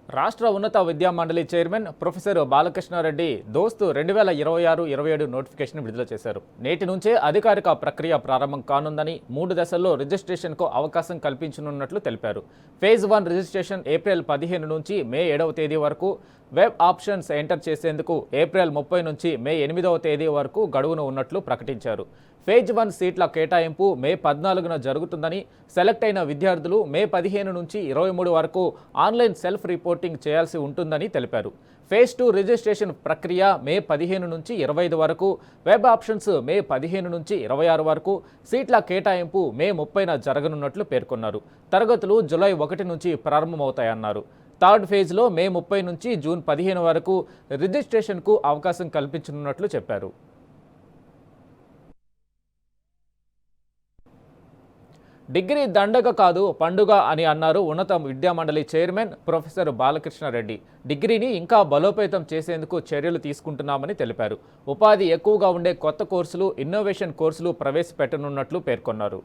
రాష్ట్ర ఉన్నత విద్యా మండలి చైర్మన్ ప్రొఫెసర్ బాలకృష్ణారెడ్డి దోస్తు 2026-27 నోటిఫికేషన్ విడుదల చేశారు. నేటి నుంచే అధికారిక ప్రక్రియ ప్రారంభం కానుందని 3 దశల్లో రిజిస్ట్రేషన్కు అవకాశం కల్పించనున్నట్లు తెలిపారు. ఫేజ్ 1 రిజిస్ట్రేషన్ ఏప్రిల్ 15 నుంచి మే 7వ తేదీ వరకు, వెబ్ ఆప్షన్స్ ఎంటర్ చేసేందుకు ఏప్రిల్ 30 నుంచి మే 8వ తేదీ వరకు గడువును ఉన్నట్లు ప్రకటించారు. ఫేజ్ 1 సీట్ల కేటాయింపు మే 14న జరుగుతుందని, సెలెక్ట్ అయిన విద్యార్థులు మే 15 నుంచి 23 వరకు ఆన్లైన్ సెల్ఫ్ రిపోర్టింగ్ చేయాల్సి ఉంటుందని తెలిపారు. ఫేజ్ 2 రిజిస్ట్రేషన్ ప్రక్రియ మే 15 నుంచి 25 వరకు, వెబ్ ఆప్షన్స్ మే 15 నుంచి 26 వరకు, సీట్ల కేటాయింపు మే 30న జరగనున్నట్లు పేర్కొన్నారు. తరగతులు జూలై 1 నుంచి ప్రారంభమవుతాయన్నారు. థర్డ్ ఫేజ్లో మే 30 నుంచి జూన్ 15 వరకు రిజిస్ట్రేషన్కు అవకాశం కల్పించనున్నట్లు చెప్పారు. డిగ్రీ దండగ కాదు పండుగ అని అన్నారు ఉన్నత విద్యామండలి చైర్మన్ ప్రొఫెసర్ బాలకృష్ణారెడ్డి. డిగ్రీని ఇంకా బలోపేతం చేసేందుకు చర్యలు తీసుకుంటున్నామని తెలిపారు. ఉపాధి ఎక్కువగా ఉండే కొత్త కోర్సులు, ఇన్నోవేషన్ కోర్సులు ప్రవేశపెట్టనున్నట్లు పేర్కొన్నారు.